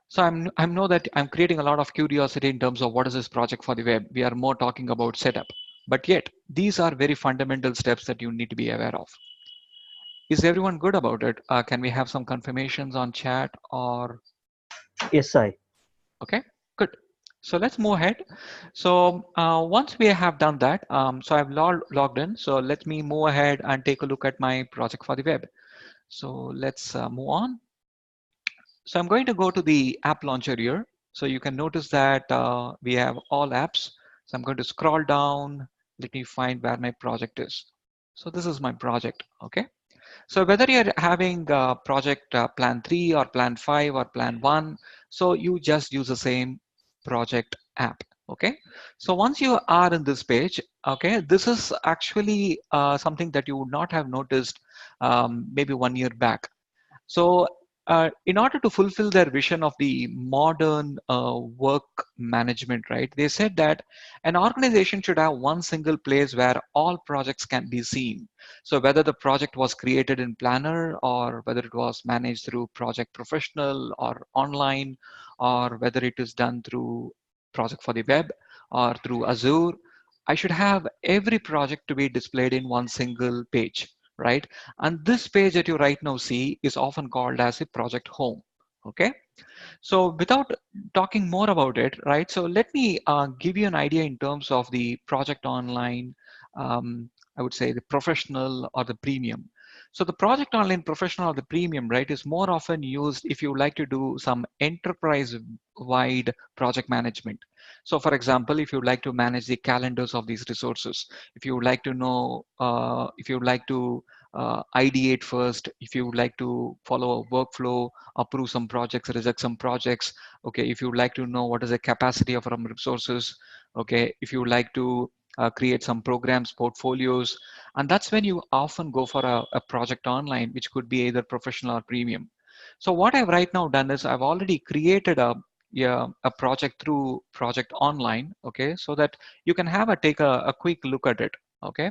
So I know that I'm creating a lot of curiosity in terms of what is this project for the web. We are more talking about setup, but yet these are very fundamental steps that you need to be aware of. Is everyone good about it? Can we have some confirmations on chat or Yes, I. okay? Good. So let's move ahead. So once we have done that, so I've logged in. So let me move ahead and take a look at my project for the web. So let's move on. So I'm going to go to the app launcher here. So you can notice that we have all apps. So I'm going to scroll down. Let me find where my project is. So this is my project. Okay. So whether you're having project plan 3 or plan 5 or plan 1, so you just use the same project app. Okay. So once you are in this page, okay, this is actually something that you would not have noticed maybe 1 year back. So, in order to fulfill their vision of the modern work management, right, they said that an organization should have one single place where all projects can be seen. So, whether the project was created in Planner or whether it was managed through Project Professional or online, or whether it is done through Project for the Web or through Azure, I should have every project to be displayed in one single page, right? And this page that you right now see is often called as a project home. Okay. So without talking more about it, right? So let me give you an idea in terms of the project online, I would say the professional or the premium. So the project online professional or the premium, right, is more often used if you like to do some enterprise wide project management. So for example, if you like to manage the calendars of these resources, if you would like to know, if you would like to ideate first, if you would like to follow a workflow, approve some projects, reject some projects. Okay, if you would like to know what is the capacity of our resources. Okay, if you would like to create some programs, portfolios, and that's when you often go for a project online, which could be either professional or premium. So what I've right now done is I've already created yeah, a project through project online. Okay, so that you can have take a quick look at it. Okay,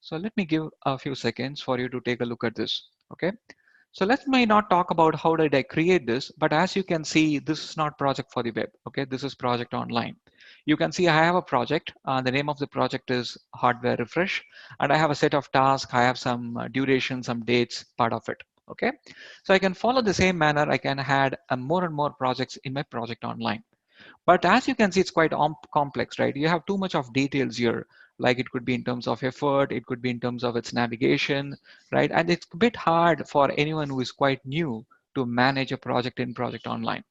so let me give a few seconds for you to take a look at this. Okay. So let me not talk about how did I create this, but as you can see, this is not project for the web. Okay, this is project online. You can see I have a project. The name of the project is hardware refresh, and I have a set of tasks. I have some duration, some dates, part of it. Okay, so I can follow the same manner. I can add more and more projects in my project online. But as you can see, it's quite complex, right? You have too much of details here. Like it could be in terms of effort, it could be in terms of its navigation, right? And it's a bit hard for anyone who is quite new to manage a project in Project Online.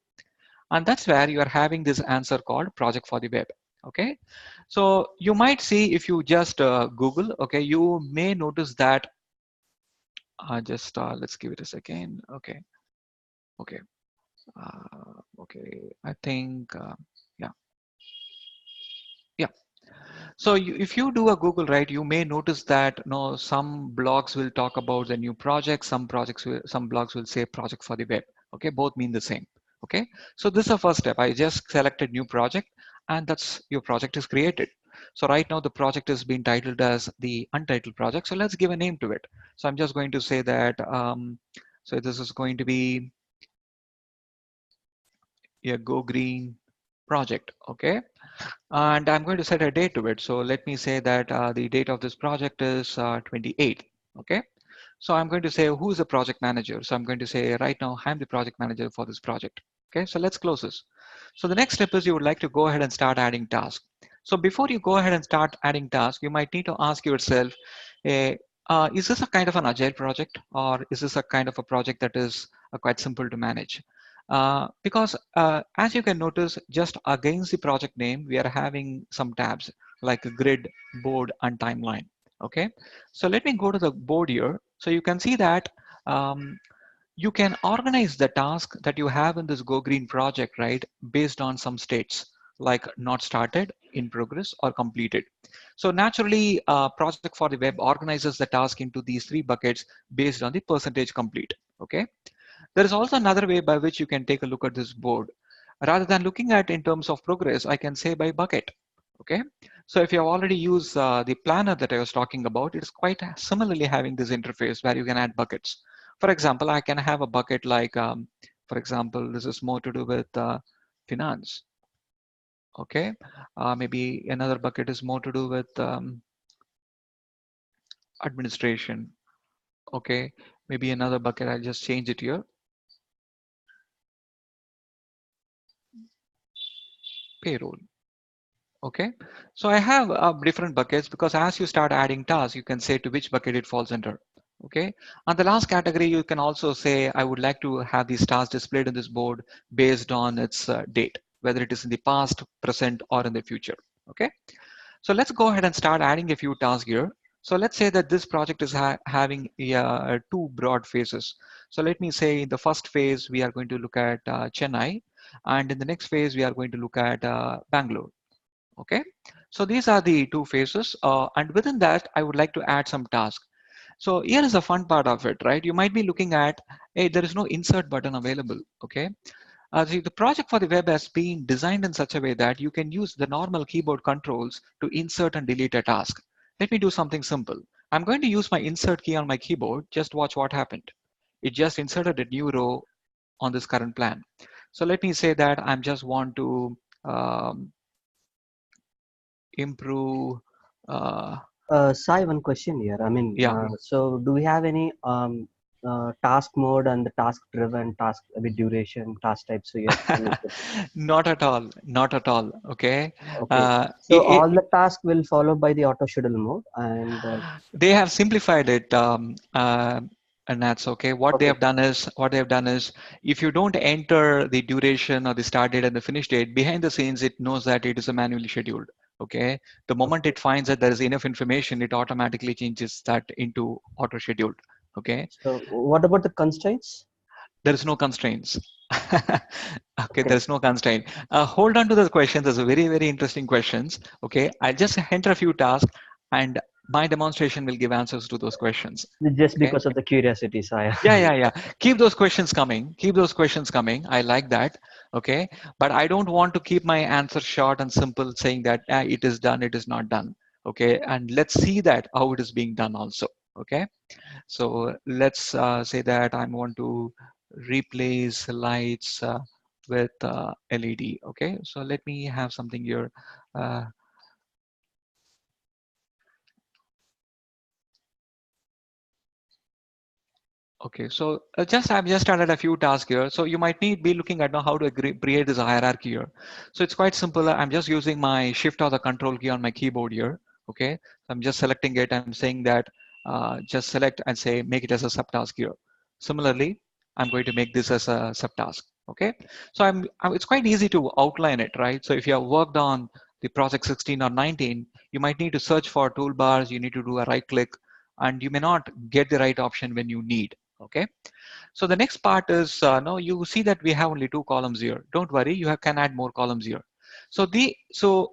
And that's where you are having this answer called Project for the Web. Okay, so you might see if you just Google, okay, you may notice that just let's give it a second. Okay, okay, okay. I think, yeah, yeah. So if you do a Google, right, you may notice that no, some blogs will talk about the new project, some blogs will say project for the web. Okay, both mean the same. Okay, so this is the first step. I just selected new project, and that's your project is created. So right now the project is being titled as the Untitled project. So let's give a name to it. So I'm just going to say that. So this is going to be a Go Green project. Okay, and I'm going to set a date to it. So let me say that the date of this project is 28th. Okay. So I'm going to say who's the project manager. So I'm going to say right now I'm the project manager for this project. Okay. So let's close this. So the next step is you would like to go ahead and start adding tasks. So before you go ahead and start adding tasks, you might need to ask yourself, eh, is this a kind of an agile project, or is this a kind of a project that is quite simple to manage? Because as you can notice, just against the project name, we are having some tabs like a grid, board, and timeline. Okay, so let me go to the board here. So you can see that um, you can organize the task that you have in this Go Green project, right, based on some states like not started, in progress, or completed. So naturally, Project for the Web organizes the task into these three buckets based on the percentage complete. Okay. There is also another way by which you can take a look at this board. Rather than looking at in terms of progress, I can say by bucket. Okay. So if you have already used the planner that I was talking about, it's quite similarly having this interface where you can add buckets. For example, I can have a bucket like For example, this is more to do with finance. Okay, maybe another bucket is more to do with administration. Okay, maybe another bucket, I'll just change it here, payroll. Okay, so I have different buckets because as you start adding tasks, you can say to which bucket it falls under. Okay, and the last category, you can also say, I would like to have these tasks displayed in this board based on its date, whether it is in the past, present, or in the future. Okay, so let's go ahead and start adding a few tasks here. So let's say that this project is having two broad phases. So let me say in the first phase, we are going to look at Chennai, and in the next phase, we are going to look at Bangalore. Okay, so these are the two phases, and within that I would like to add some tasks. So here is the fun part of it, right? You might be looking at, hey, there is no insert button available. Okay, the project for the web has been designed in such a way that you can use the normal keyboard controls to insert and delete a task. Let me do something simple. I'm going to use my insert key on my keyboard. Just watch what happened. It just inserted a new row on this current plan. So let me say that I'm just want to um, improve. Uh, Sai, one question here. I mean, yeah, so do we have any task mode and the task driven task with duration task type? So yes, can you put it? not at all, not at all. Okay, Okay. uh, So it, all the tasks will follow by the auto schedule mode, and they have simplified it, and that's okay. What they okay, have done is, if you don't enter the duration or the start date and the finish date behind the scenes, it knows that it is a manually scheduled. Okay, the moment okay. it finds that there is enough information, it automatically changes that into auto scheduled. Okay, So what about the constraints? there is no constraints. Okay, Okay. there's no constraint. Hold on to the questions. There's a very interesting questions. Okay, I'll just enter a few tasks and my demonstration will give answers to those questions. Just Okay, because of the curiosity, Sai. yeah. Keep those questions coming. Keep those questions coming. I like that. Okay, but I don't want to keep my answer short and simple, saying that it is done, it is not done. Okay, and let's see that how it is being done also. Okay, so let's say that I want to replace lights with LED. Okay, so let me have something here. Uh, Okay, so I've just added a few tasks here. So you might need be looking at now how to create this hierarchy here. So it's quite simple. I'm just using my shift or the control key on my keyboard here. Okay, so I'm just selecting it. I'm saying that just select and say make it as a subtask here. Similarly, I'm going to make this as a subtask. Okay, so it's quite easy to outline it, right? So if you have worked on the project 16 or 19, you might need to search for toolbars. You need to do a right click, and you may not get the right option when you need. Okay, so the next part is no, you see that we have only two columns here. Don't worry, can add more columns here. So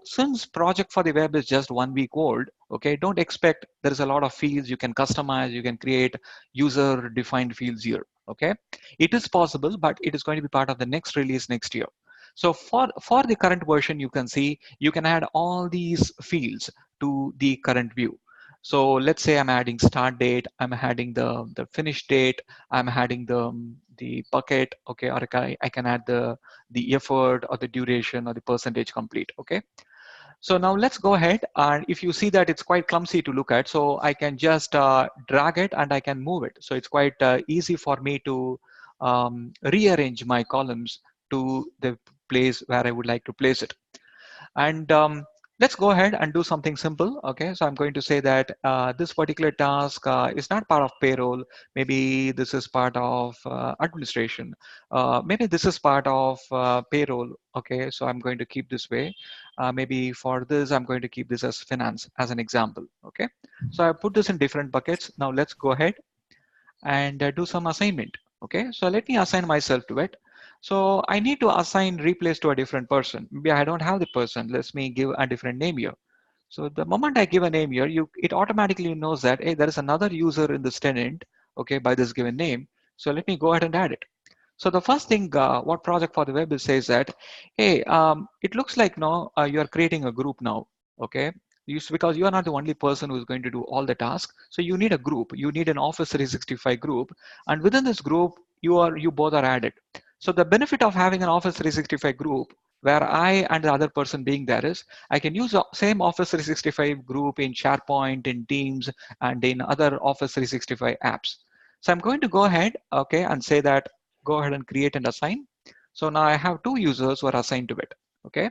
since project for the web is just 1 week old, okay, don't expect there is a lot of fields you can customize, you can create user defined fields here. Okay, it is possible, but it is going to be part of the next release next year. So for the current version, you can see you can add all these fields to the current view. So let's say I'm adding start date, I'm adding the finish date, I'm adding the bucket, okay, or I can add the effort or the duration or the percentage complete, okay. So now let's go ahead, and if you see that it's quite clumsy to look at, so I can just drag it and I can move it. So it's quite easy for me to rearrange my columns to the place where I would like to place it. And let's go ahead and do something simple. Okay, so I'm going to say that this particular task is not part of payroll. Maybe this is part of administration. Maybe this is part of payroll. Okay, so I'm going to keep this way. Maybe for this, I'm going to keep this as finance as an example. Okay, so I put this in different buckets. Now let's go ahead and do some assignment. Okay, so let me assign myself to it. So I need to assign replace to a different person. Maybe I don't have the person. Let me give a different name here. So the moment I give a name here, it automatically knows that, hey, there is another user in this tenant, okay, by this given name. So let me go ahead and add it. So the first thing, what project for the web is says that, hey, it looks like now you are creating a group now, okay? Because you are not the only person who is going to do all the tasks. So you need a group. You need an Office 365 group, and within this group, you both are added. So the benefit of having an Office 365 group where I and the other person being there is I can use the same Office 365 group in SharePoint, in Teams, and in other Office 365 apps. So I'm going to go ahead, okay, and say that go ahead and create and assign. So now I have two users who are assigned to it, okay.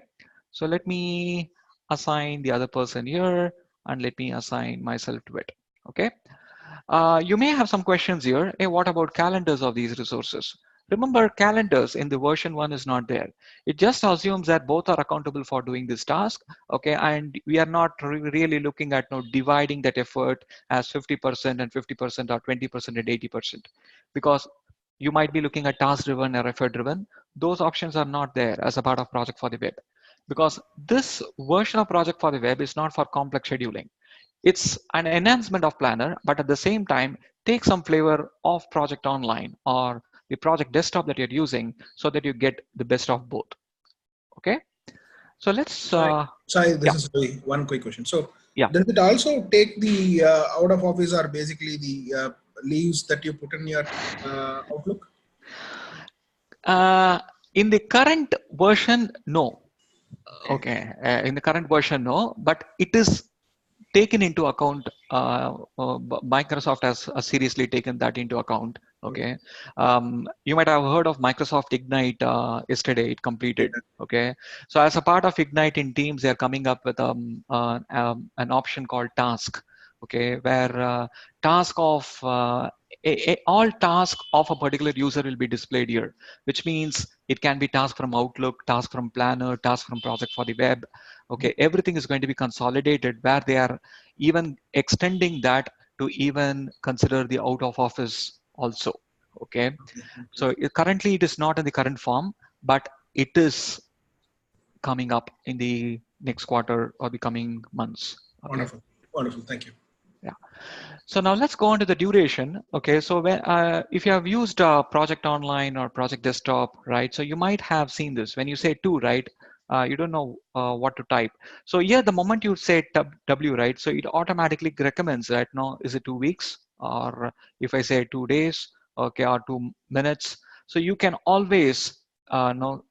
So let me assign the other person here and let me assign myself to it, okay. You may have some questions here. Hey, what about calendars of these resources? Remember, calendars in the version 1 is not there. It just assumes that both are accountable for doing this task, okay? And we are not really looking at dividing that effort as 50% and 50% or 20% and 80%, because you might be looking at task driven or effort driven. Those options are not there as a part of Project for the Web, because this version of Project for the Web is not for complex scheduling. It's an enhancement of Planner, but at the same time, take some flavor of Project Online or the project desktop that you're using so that you get the best of both. Okay. So let's, Sorry, sorry. yeah, This is sorry, one quick question. So, yeah. does it also take the out of office or basically the leaves that you put in your Outlook? Uh, in the current version, no. Okay. Okay. In the current version, no, but it is taken into account. Microsoft has seriously taken that into account. Okay. Okay, you might have heard of Microsoft Ignite. Yesterday, it Yeah. completed. Okay, so as a part of Ignite in Teams, they are coming up with an option called Task. Okay, where task of all task of a particular user will be displayed here, which means it can be task from Outlook, task from Planner, task from Project for the Web. Okay, everything is going to be consolidated where they are even extending that to even consider the out of office also. Okay, Okay. Okay. so currently it is not in the current form, but it is coming up in the next quarter or the coming months. Okay, Wonderful. Wonderful. Thank you. yeah. So now let's go on to the duration. Okay, so if you have used Project Online or Project Desktop, right? So you might have seen this. When you say two, right? You don't know what to type. So here, the moment you say W, right? So it automatically recommends that, no, is it 2 weeks? Or if I say 2 days, okay, or 2 minutes. So you can always no,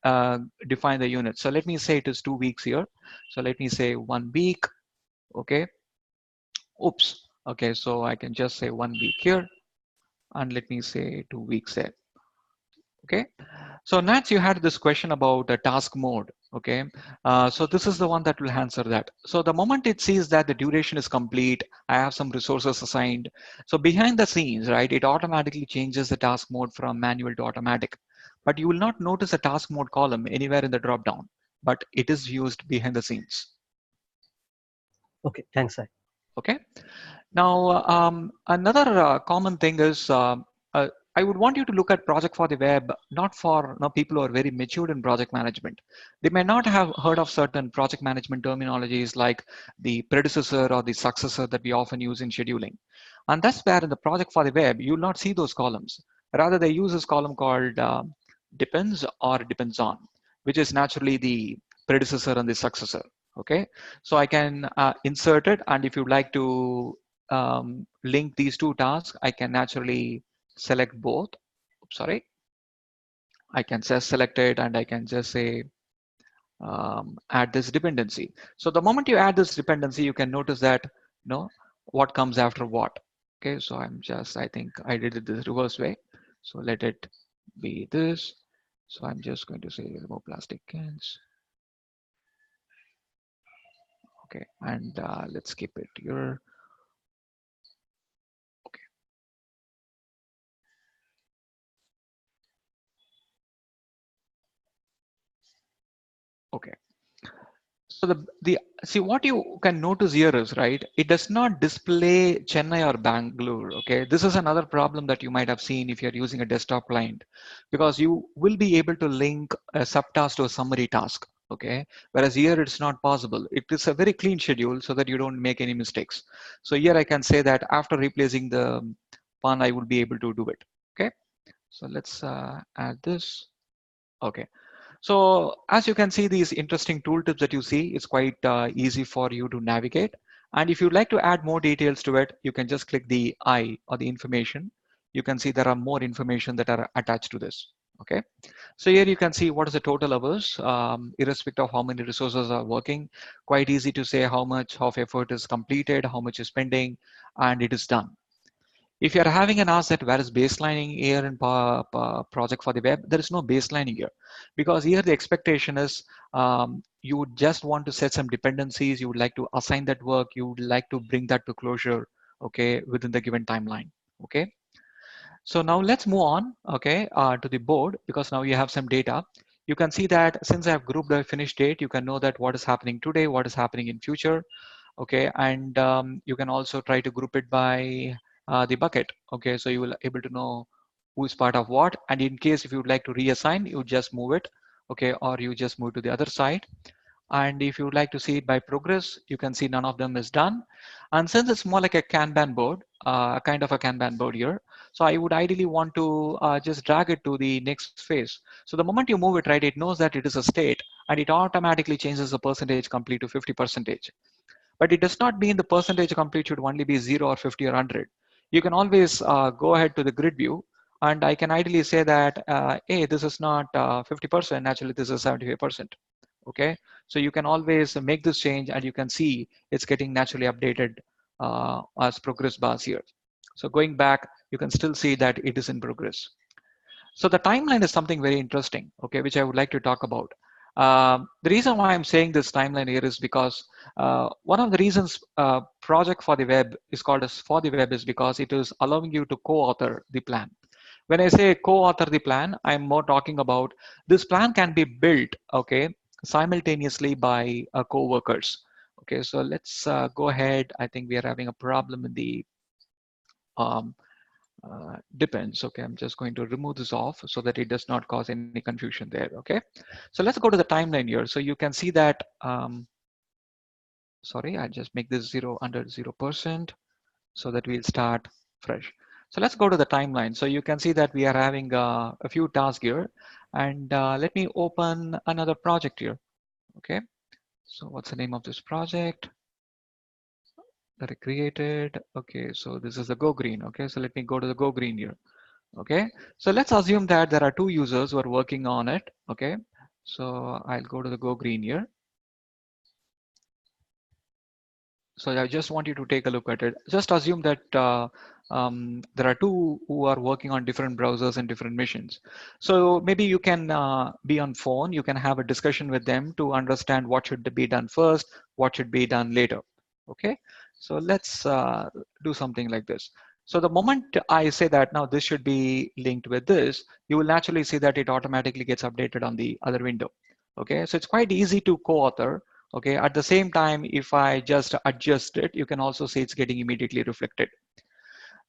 define the unit. So let me say it is 2 weeks here. So let me say 1 week, okay? Oops. Okay, so I can just say 1 week here and let me say 2 weeks there. Okay. So Nats, you had this question about the task mode. Okay. So this is the one that will answer that. So the moment it sees that the duration is complete, I have some resources assigned. So behind the scenes, right, it automatically changes the task mode from manual to automatic. But you will not notice a task mode column anywhere in the drop down, but it is used behind the scenes. Okay, thanks, Sai. Okay. Now, another common thing is uh, I would want you to look at Project for the Web, not for people who are very matured in project management. They may not have heard of certain project management terminologies like the predecessor or the successor that we often use in scheduling. And that's where in the Project for the Web, you'll not see those columns. Rather, they use this column called depends or depends on, which is naturally the predecessor and the successor. Okay, so I can insert it, and if you'd like to link these two tasks, I can naturally select both. Oops, sorry, I can just select it and I can just say add this dependency. So the moment you add this dependency, you can notice that what comes after what. Okay, so I think I did it this reverse way. So let it be this. So I'm just going to say remove plastic cans. Okay, and let's keep it here. Okay, okay. So the see what you can notice here is right. It does not display Chennai or Bangalore. Okay, this is another problem that you might have seen if you're using a desktop client, because you will be able to link a subtask to a summary task. Okay, whereas here it's not possible. It is a very clean schedule so that you don't make any mistakes. So here I can say that after replacing the one, I will be able to do it. Okay, so let's add this. Okay. So as you can see, these interesting tooltips that you see, it's quite easy for you to navigate. And if you'd like to add more details to it, you can just click the I or the information. You can see there are more information that are attached to this. Okay. So here you can see what is the total hours, irrespective of how many resources are working. Quite easy to say how much of effort is completed, how much is pending, and it is done. If you're having an asset where is baselining here in project for the web, there is no baselining here, because here the expectation is you would just want to set some dependencies, you would like to assign that work, you would like to bring that to closure, okay, within the given timeline. Okay. So now let's move on, okay, to the board, because now you have some data. You can see that since I have grouped the finish date, you can know that what is happening today, what is happening in future, okay, and you can also try to group it by the bucket, okay, so you will able to know who is part of what, and in case if you would like to reassign, you just move it, okay, or you just move to the other side. And if you would like to see it by progress, you can see none of them is done. And since it's more like a Kanban board, kind of a Kanban board here, so I would ideally want to just drag it to the next phase. So the moment you move it, right, it knows that it is a state, and it automatically changes the percentage complete to 50%. But it does not mean the percentage complete should only be 0 or 50 or 100. You can always go ahead to the grid view, and I can ideally say that, hey, this is not 50%, actually this is 75%. Okay, so you can always make this change, and you can see it's getting naturally updated as progress bars here. So going back, you can still see that it is in progress. So the timeline is something very interesting, okay, which I would like to talk about. The reason why I'm saying this timeline here is because one of the reasons project for the web is called as for the web is because it is allowing you to co-author the plan. When I say co-author the plan, I'm more talking about this plan can be built, okay, simultaneously by co-workers. Okay, so let's go ahead. I think we are having a problem in the um, depends. Okay, I'm just going to remove this off so that it does not cause any confusion there. Okay, so let's go to the timeline here. So you can see that, sorry, I just make this 0 under 0% so that we'll start fresh. So let's go to the timeline. So you can see that we are having a few tasks here, and let me open another project here. Okay, so what's the name of this project that I created? Okay, so this is the Go Green. Okay, so let me go to the Go Green here. Okay, so let's assume that there are two users who are working on it. Okay, so I'll go to the Go Green here. So I just want you to take a look at it. Just assume that there are two who are working on different browsers and different missions. So maybe you can be on phone, you can have a discussion with them to understand what should be done first, what should be done later. Okay, so let's do something like this. So the moment I say that now this should be linked with this, you will naturally see that it automatically gets updated on the other window. Okay, so it's quite easy to co-author. Okay, at the same time, if I just adjust it, you can also see it's getting immediately reflected.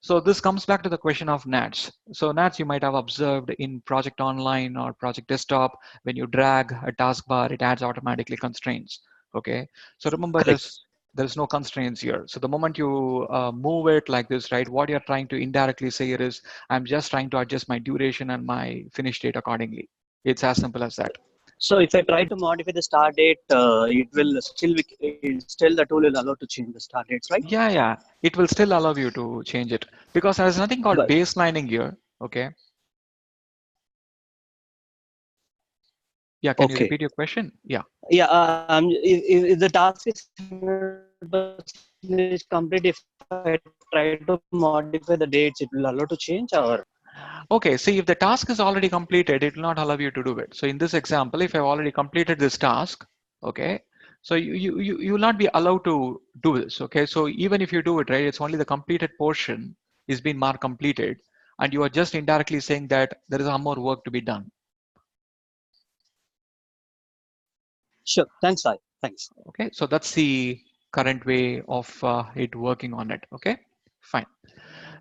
So this comes back to the question of NATs. So NATs you might have observed in Project Online or Project Desktop, when you drag a taskbar, it adds automatically constraints. Okay, so remember Correct. there's no constraints here. So the moment you move it like this, right, what you're trying to indirectly say here is, I'm just trying to adjust my duration and my finish date accordingly. It's as simple as that. So if I try to modify the start date, it will still the tool will allow to change the start dates, right? Yeah, yeah, it will still allow you to change it because there's nothing called But baselining here. Okay. Yeah, can you okay, repeat your question? Yeah. yeah. If the task is 100% complete, if I try to modify the dates, it will allow to change, or Okay, see, if the task is already completed, it will not allow you to do it. So in this example, if I've already completed this task, okay, so you will not be allowed to do this. Okay, so even if you do it, right, it's only the completed portion is being marked completed, and you are just indirectly saying that there is some more work to be done. sure. Thanks, Sai. Thanks. Okay, so that's the current way of it working on it. Okay, fine.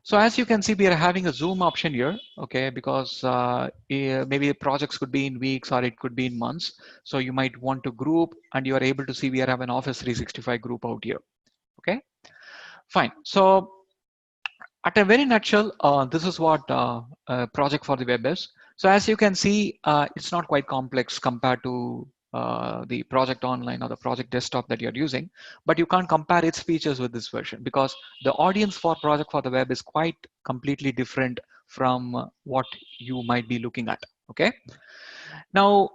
So as you can see, we are having a zoom option here, okay, because maybe the projects could be in weeks or it could be in months. So you might want to group, and you are able to see we are have an Office 365 group out here. Okay, fine. So at a very nutshell, this is what project for the web is. So as you can see, it's not quite complex compared to the project online or the project desktop that you're using, but you can't compare its features with this version because the audience for project for the web is quite completely different from what you might be looking at. Okay. Now,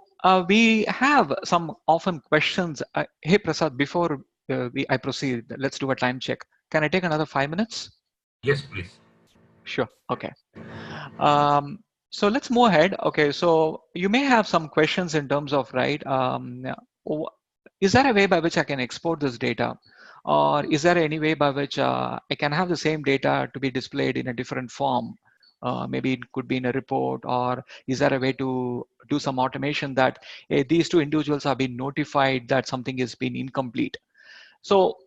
we have some often questions. Hey, Prasad, before I proceed, let's do a time check. Can I take another 5 minutes? Yes, please. Sure. Okay. Um, so let's move ahead. Okay. So you may have some questions in terms of, right? Is there a way by which I can export this data? Or is there any way by which I can have the same data to be displayed in a different form? Maybe it could be in a report, or is there a way to do some automation that these two individuals have been notified that something has been incomplete? So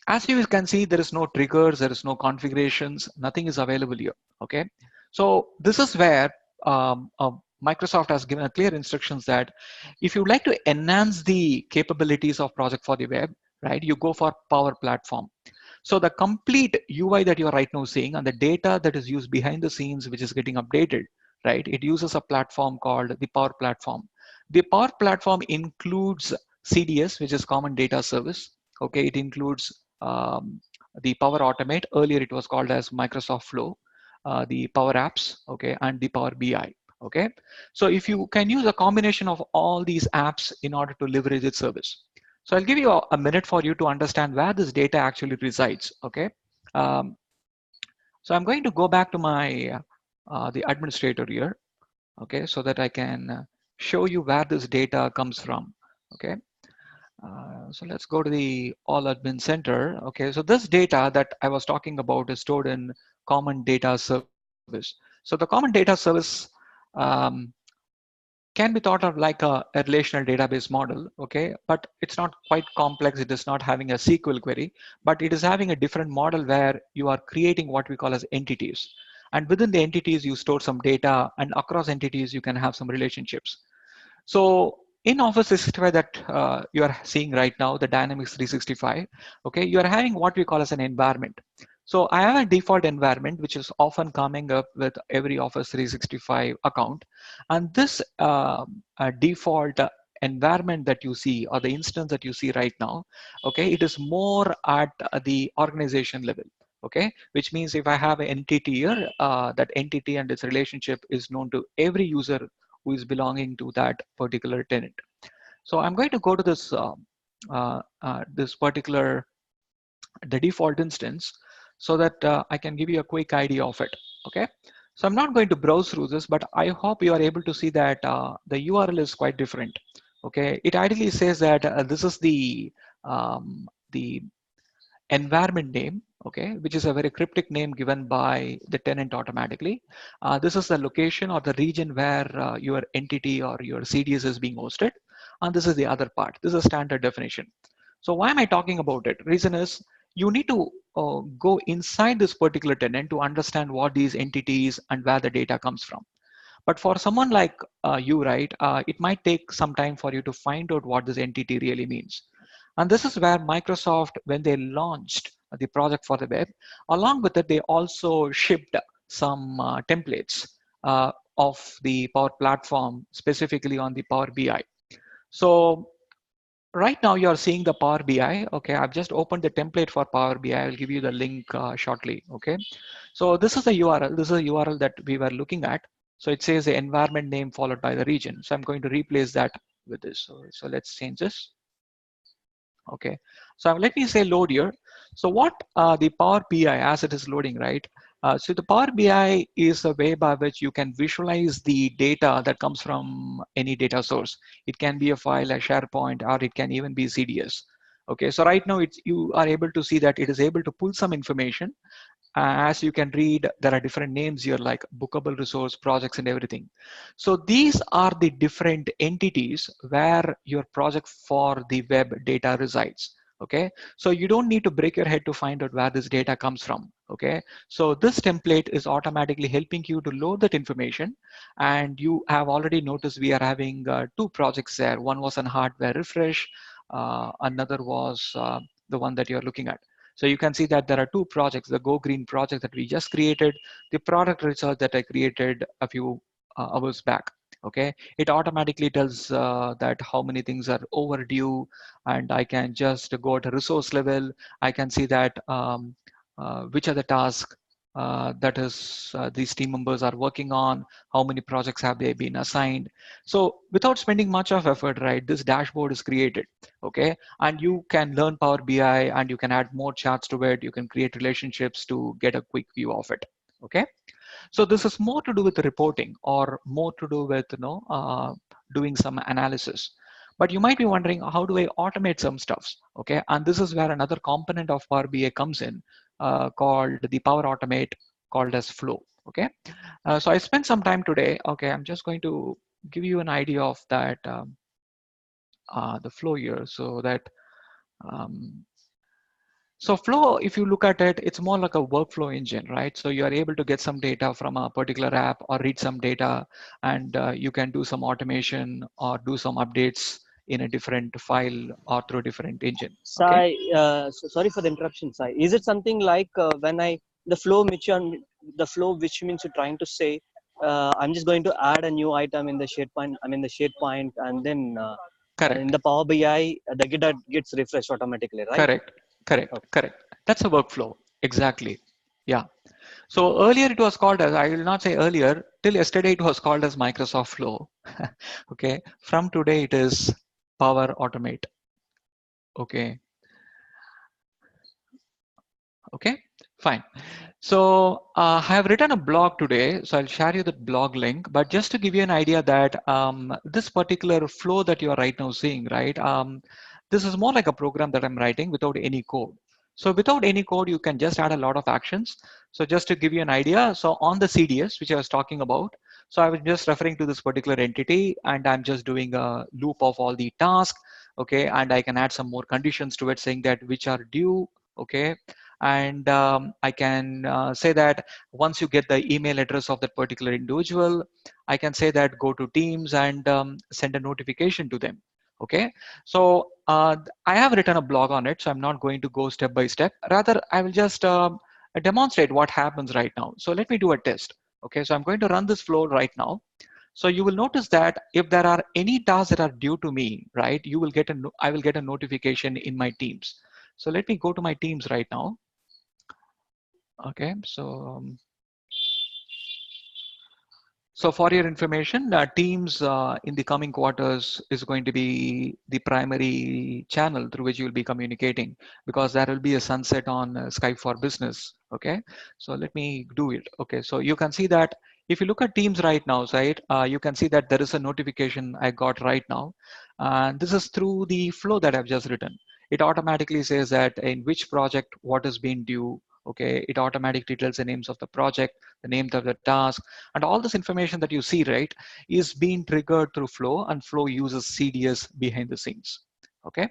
as you can see, there is no triggers, there is no configurations, nothing is available here. Okay. So this is where Microsoft has given a clear instructions that if you like to enhance the capabilities of Project for the Web, right, you go for Power Platform. So the complete UI that you're right now seeing and the data that is used behind the scenes, which is getting updated, right, it uses a platform called the Power Platform. The Power Platform includes CDS, which is Common Data Service. Okay, it includes the Power Automate. Earlier it was called as Microsoft Flow, the Power Apps, okay, and the Power BI. Okay, so if you can use a combination of all these apps in order to leverage its service. So I'll give you a minute for you to understand where this data actually resides. Okay, um, so I'm going to go back to my the administrator here. Okay, so that I can show you where this data comes from. Okay. So let's go to the all admin center. Okay, so this data that I was talking about is stored in common data service. So the common data service um, can be thought of like a relational database model. Okay, but it's not quite complex. It is not having a SQL query, but it is having a different model where you are creating what we call as entities. And within the entities, you store some data, and across entities, you can have some relationships. So in Office 365 that you are seeing right now, the Dynamics 365, okay, you are having what we call as an environment. So I have a default environment, which is often coming up with every Office 365 account. And this default environment that you see, or the instance that you see right now, okay, it is more at the organization level. Okay, which means if I have an entity here, that entity and its relationship is known to every user who is belonging to that particular tenant. So I'm going to go to this particular the default instance so that I can give you a quick idea of it. Okay. So I'm not going to browse through this, but I hope you are able to see that the URL is quite different. Okay. It ideally says that this is the environment name, okay, which is a very cryptic name given by the tenant automatically. This is the location or the region where your entity or your CDS is being hosted. And this is the other part. This is a standard definition. So why am I talking about it? Reason is you need to go inside this particular tenant to understand what these entities and where the data comes from. But for someone like you, right, it might take some time for you to find out what this entity really means. And this is where Microsoft, when they launched the project for the web, along with it, they also shipped some templates of the Power Platform, specifically on the Power BI. So right now you're seeing the Power BI. Okay, I've just opened the template for Power BI. I'll give you the link shortly. Okay, so this is the URL. This is a URL that we were looking at. So it says the environment name followed by the region. So I'm going to replace that with this. So let's change this. Okay, so let me say load here. So what the Power BI as it is loading, right? So the Power BI is a way by which you can visualize the data that comes from any data source. It can be a file, a SharePoint, or it can even be CDS. Okay, so right now you are able to see that it is able to pull some information. As you can read, there are different names here like bookable resource, projects, and everything. So these are the different entities where your project for the web data resides. Okay, so you don't need to break your head to find out where this data comes from. Okay, so this template is automatically helping you to load that information. And you have already noticed we are having two projects there. One was on hardware refresh, another was the one that you're looking at. So you can see that there are two projects, the Go Green project that we just created, the product research that I created a few hours back. Okay, it automatically tells that how many things are overdue, and I can just go at a resource level. I can see that which are the tasks that is these team members are working on, how many projects have they been assigned. So without spending much of effort, right, this dashboard is created, okay? And you can learn Power BI and you can add more charts to it. You can create relationships to get a quick view of it, okay? So this is more to do with the reporting or more to do with, doing some analysis. But you might be wondering, how do I automate some stuffs? Okay, and this is where another component of Power BI comes in, called the Power Automate, called as Flow. Okay, so I spent some time today. Okay, I'm just going to give you an idea of that, the flow here, so that um, so Flow, if you look at it, it's more like a workflow engine, right? So you are able to get some data from a particular app or read some data, and you can do some automation or do some updates in a different file or through a different engine. Okay, Sai, sorry for the interruption, Sai. Is it something like when the flow which the flow which means you're trying to say, I'm just going to add a new item in the SharePoint, and then in correct, the Power BI, the data gets refreshed automatically, right? correct, correct, Okay. correct. That's a workflow. Exactly. Yeah. So earlier it was called as, I will not say earlier, till yesterday it was called as Microsoft Flow. Okay. From today it is Power Automate. Okay. Okay. Fine. So I have written a blog today, so I'll share you the blog link. But just to give you an idea that this particular flow that you are right now seeing, right? This is more like a program that I'm writing without any code. So without any code, you can just add a lot of actions. So just to give you an idea, so on the CDS, which I was talking about, so I was just referring to this particular entity, and I'm just doing a loop of all the tasks. Okay, and I can add some more conditions to it, saying that which are due. Okay, and I can say that once you get the email address of that particular individual, I can say that go to Teams and send a notification to them. Okay, so I have written a blog on it, so I'm not going to go step by step. Rather, I will just demonstrate what happens right now. So let me do a test. Okay, so I'm going to run this flow right now. So you will notice that if there are any tasks that are due to me, right, you will get I will get a notification in my Teams. So let me go to my Teams right now. Okay, so for your information, Teams in the coming quarters is going to be the primary channel through which you will be communicating, because there will be a sunset on Skype for Business. Okay, so let me do it. Okay, so you can see that if you look at Teams right now, right, you can see that there is a notification I got right now. And this is through the flow that I've just written. It automatically says that in which project, what is being due. Okay, it automatically tells the names of the project, the name of the task, and all this information that you see, right, is being triggered through Flow, and Flow uses CDS behind the scenes. Okay,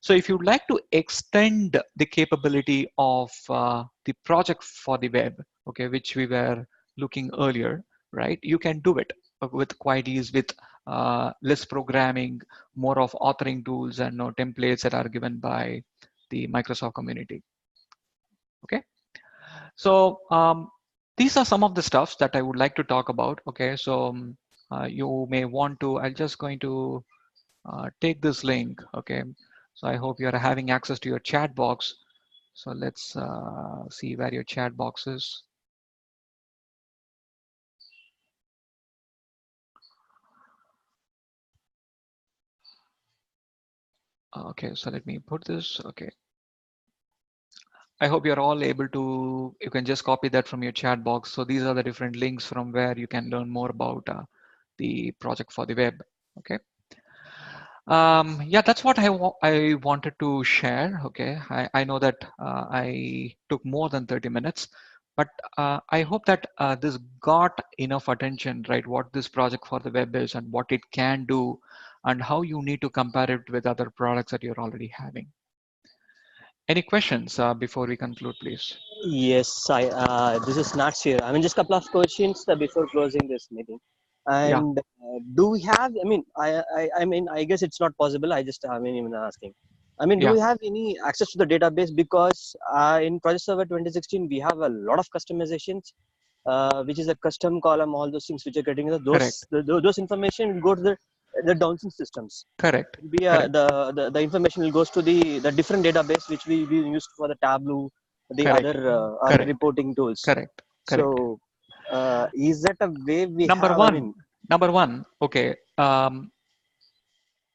so if you'd like to extend the capability of the project for the web, okay, which we were looking earlier, right, you can do it with quite ease, with less programming, more of authoring tools and templates that are given by the Microsoft community. Okay. So these are some of the stuffs that I would like to talk about. Okay, so you may want to, I'm just going to take this link. Okay, so I hope you're having access to your chat box. So let's see where your chat box is. Okay, so let me put this. Okay, I hope you're all able to, you can just copy that from your chat box. So these are the different links from where you can learn more about the project for the web. Okay. Yeah, that's what I wanted to share. Okay, I know that I took more than 30 minutes, but I hope that this got enough attention, right? What this project for the web is and what it can do, and how you need to compare it with other products that you're already having. Any questions before we conclude, please? Yes, this is Nats here. I mean, just a couple of questions before closing this meeting. Yeah, And do we have? I mean, I guess it's not possible. I mean, even asking. I mean, do yeah, we have any access to the database? Because in Project Server 2016, we have a lot of customizations, which is a custom column, all those things which are getting correct, those information will go to the downstream systems. correct, Will be correct, the information will goes to the different database which we used for the Tableau, the Correct. other Correct. reporting tools. Correct. Correct. So is that a way we Number have? I one. mean, Number one. Okay.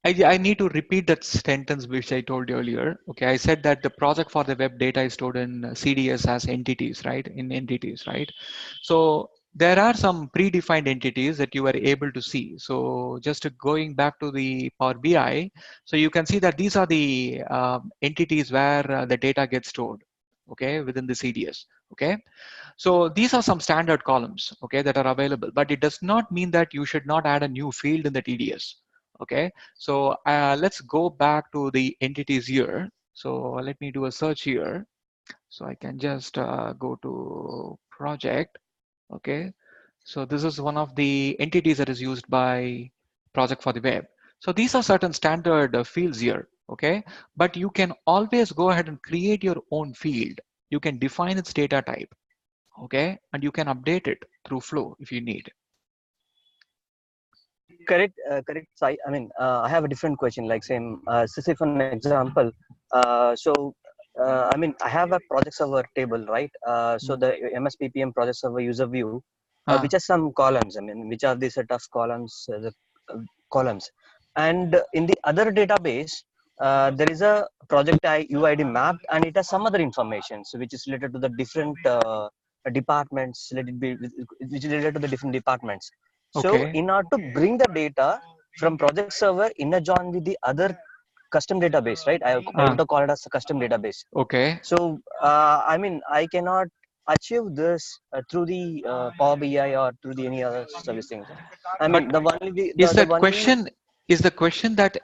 I need to repeat that sentence which I told you earlier. Okay, I said that the project for the web data is stored in CDS as entities, right? In entities, right? So there are some predefined entities that you are able to see. So just going back to the Power BI, so you can see that these are the entities where the data gets stored, okay, within the CDS, okay? So these are some standard columns, okay, that are available, but it does not mean that you should not add a new field in the TDS. Okay, so let's go back to the entities here. So let me do a search here. So I can just go to project. Okay, so this is one of the entities that is used by project for the web. So these are certain standard fields here. Okay, but you can always go ahead and create your own field. You can define its data type. Okay, and you can update it through flow if you need. correct, correct. Sai. I mean, I have a different question. Like, same, say for an example. I mean, I have a project server table, right? So Mm. the MSPPM project server user view, which Ah, has some columns. I mean, which are the set of columns, columns, and in the other database, there is a project UID mapped, and it has some other information, so which is related to the different departments. Let it be, which is related to the different departments. So okay. in order to bring the data from project server in a join with the other custom database, right? I want Ah, to call it as a custom database. okay. So I mean, I cannot achieve this through the Power BI or through the any other service things. I But mean, the only is the that only question is the question that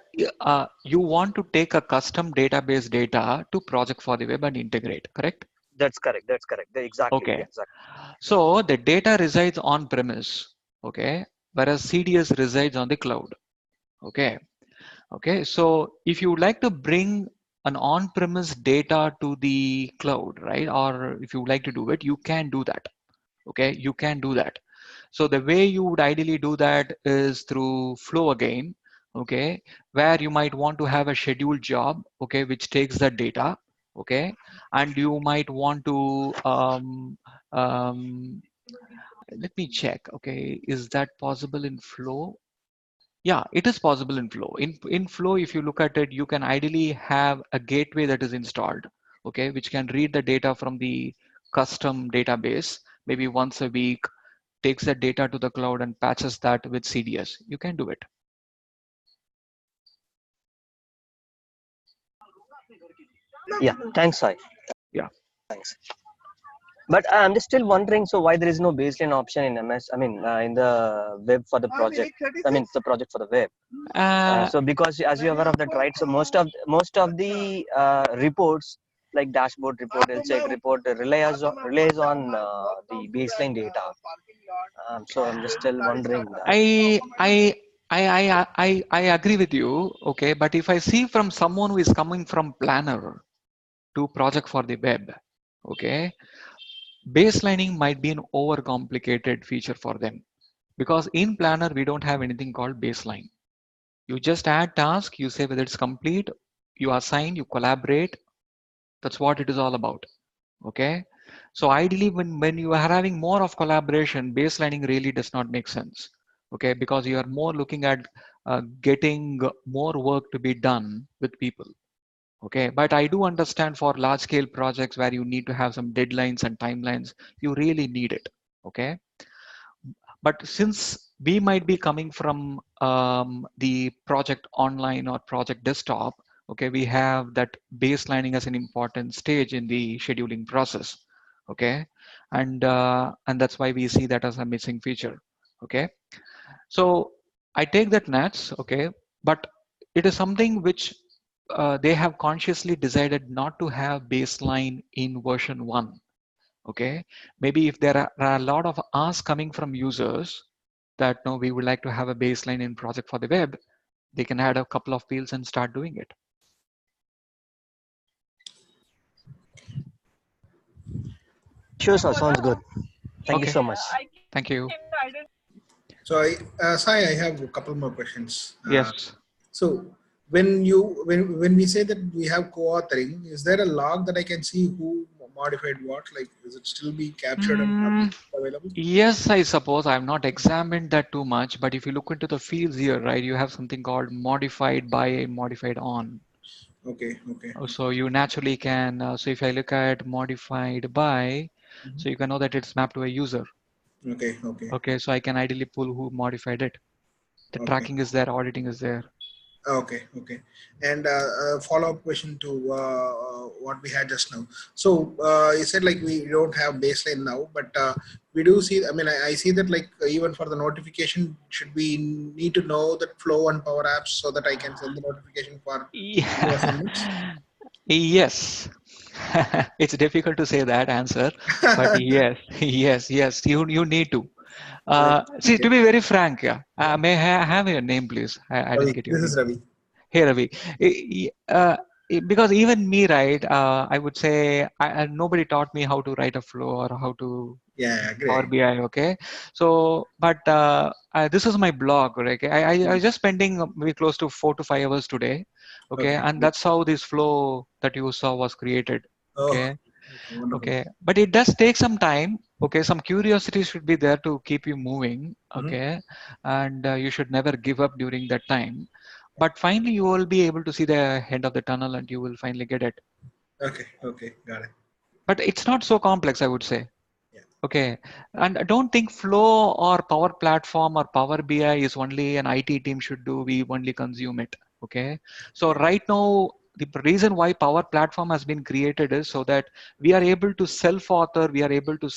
you want to take a custom database data to project for the web and integrate, correct? that's correct. That's correct. Exactly. Okay. Exactly. So the data resides on premise, okay, whereas CDS resides on the cloud. Okay. Okay. So if you would like to bring an on-premise data to the cloud, right? Or if you would like to do it, you can do that. Okay, you can do that. So the way you would ideally do that is through flow again, okay, where you might want to have a scheduled job, okay, which takes that data, okay, and you might want to um, let me check, okay, is that possible in flow? Yeah, it is possible in flow. In flow, if you look at it, you can ideally have a gateway that is installed, okay, which can read the data from the custom database maybe once a week, takes that data to the cloud and patches that with CDS. You can do it. Yeah. Thanks, Sai. Yeah. Thanks. But I'm just still wondering, so why there is no baseline option in MS? I mean, in the web for the project. I mean, the project for the web. Uh, So because as you are aware of that, right? So most of the reports like dashboard report, check report relies on the baseline data. So I'm just still wondering that. I, I, I agree with you. Okay. But if I see from someone who is coming from planner to project for the web, okay, baselining might be an overcomplicated feature for them because in planner, we don't have anything called baseline. You just add task, you say whether it's complete, you assign, you collaborate. That's what it is all about. Okay. So ideally, when you are having more of collaboration, baselining really does not make sense. Okay. Because you are more looking at getting more work to be done with people. Okay. But I do understand for large scale projects where you need to have some deadlines and timelines, you really need it. Okay. But since we might be coming from the project online or project desktop, okay, we have that baselining as an important stage in the scheduling process, okay, and that's why we see that as a missing feature, okay. So I take that nats, okay, but it is something which they have consciously decided not to have baseline in version 1. Okay, maybe if there are a lot of asks coming from users that no, we would like to have a baseline in project for the web, they can add a couple of fields and start doing it. Sure, sir. Sounds good. Thank you Okay, so much. thank you. So Sai, I have a couple more questions. Yes. So when we say that we have co-authoring, is there a log that I can see who modified what? Like, is it still be captured and Mm, available? yes, I suppose I've not examined that too much, but if you look into the fields here, right, you have something called modified by, modified on. Okay, okay, So you naturally can, so if I look at modified by, so you can know that it's mapped to a user. okay, okay, Okay, so I can ideally pull who modified it. The okay. tracking is there, auditing is there. Okay, okay. And a follow-up question to what we had just now. So you said like we don't have baseline now, but we do see. I mean, I see that like even for the notification, should we need to know that flow and Power Apps so that I can send the notification for new assignments? Yeah. Yes. It's difficult to say that answer, but yes, yes, you need to. Okay, See, to okay. be very frank, yeah. Yeah. May I have your name, please? I didn't Ravi, get your this name. is Ravi. Hey, Ravi. Because even me, right, I would say nobody taught me how to write a flow or how to Yeah, I agree. Power BI, okay. So, but this is my blog, right? I just spending maybe close to 4 to 5 hours today, okay, Okay. and that's how this flow that you saw was created, Oh, okay. okay, wonderful. Okay, but it does take some time. Okay, some curiosity should be there to keep you moving. Mhm. Okay, and you should never give up during that time. But finally, you will be able to see the end of the tunnel, and you will finally get it. Okay, okay, got it. But it's not so complex, I would say. Yeah, Okay, and I don't think Flow or Power Platform or Power BI is only an IT team should do. We only consume it. Okay, so yeah, right now the reason why Power Platform has been created is so that we are able to self-author, we are able to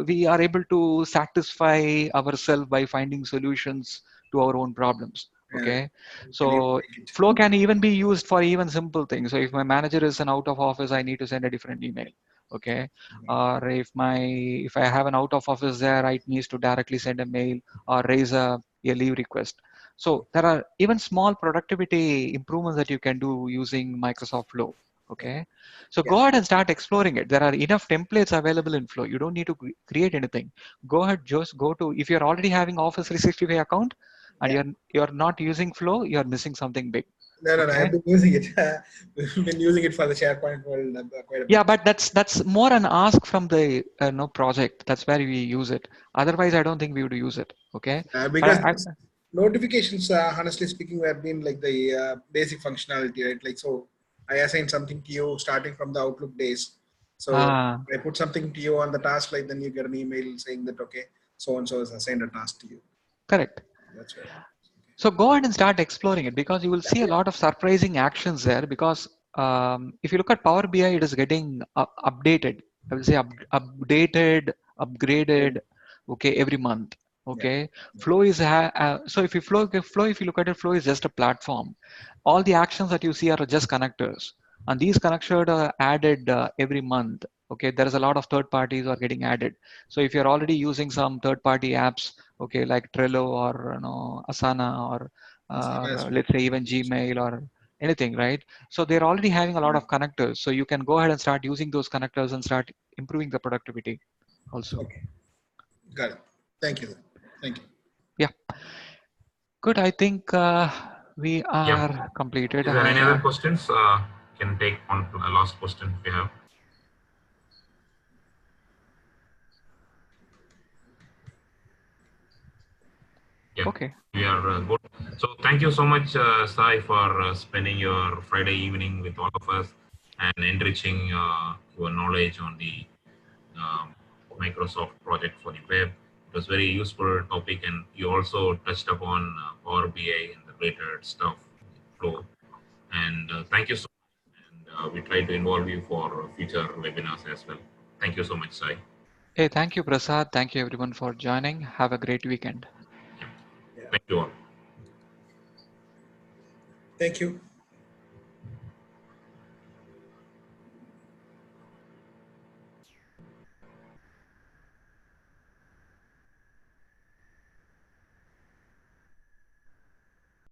we are able to satisfy ourselves by finding solutions to our own problems. yeah. Okay, You can even so make it. Flow can even be used for even simple things. So if my manager is an out of office, I need to send a different email. Okay, or if I have an out of office there, I needs to directly send a mail or raise a leave request. So there are even small productivity improvements that you can do using Microsoft Flow. Yeah, Okay, so yeah, go ahead and start exploring it. There are enough templates available in Flow. You don't need to create anything. Go ahead, just go to, if you're already having Office 365 account and yeah. you're not using Flow, you're missing something big. No, no, no. Okay. I've been using it. We've been using it for the SharePoint world quite a Yeah, bit. but that's more an ask from the no project. That's where we use it. Otherwise, I don't think we would use it. Okay, but Because notifications, honestly speaking, have been like the basic functionality, right? Like, so I assign something to you starting from the Outlook days. So ah, I put something to you on the task, like then you get an email saying that, okay, so and so has assigned a task to you. correct. That's where. So go ahead and start exploring it because you will Yeah, see a lot of surprising actions there. Because if you look at Power BI, it is getting updated. I will say updated, upgraded. Okay, every month. yeah, Okay, Flow is so if you Flow, if you look at it, Flow is just a platform. All the actions that you see are just connectors, and these connectors are added every month. Okay, there is a lot of third parties are getting added. So if you're already using some third party apps, okay, like Trello or Asana or Asana as well. let's say even Gmail or anything, right? So they're already having a lot of connectors. So you can go ahead and start using those connectors and start improving the productivity also. Okay, got it. Thank you. Thank you. Yeah, good. I think we Yeah. are completed. Is there any I other questions? Can take one last question if you have. Yeah, okay. we are good. So thank you so much, Sai, for spending your Friday evening with all of us and enriching your knowledge on the um, Microsoft project for the web. It was very useful topic, and you also touched upon Power BI and the related stuff, flow. And thank you so much. And we try to involve you for future webinars as well. Thank you so much, Sai. Hey, thank you, Prasad. Thank you everyone for joining. Have a great weekend. Yeah. Yeah. Thank you all. Thank you.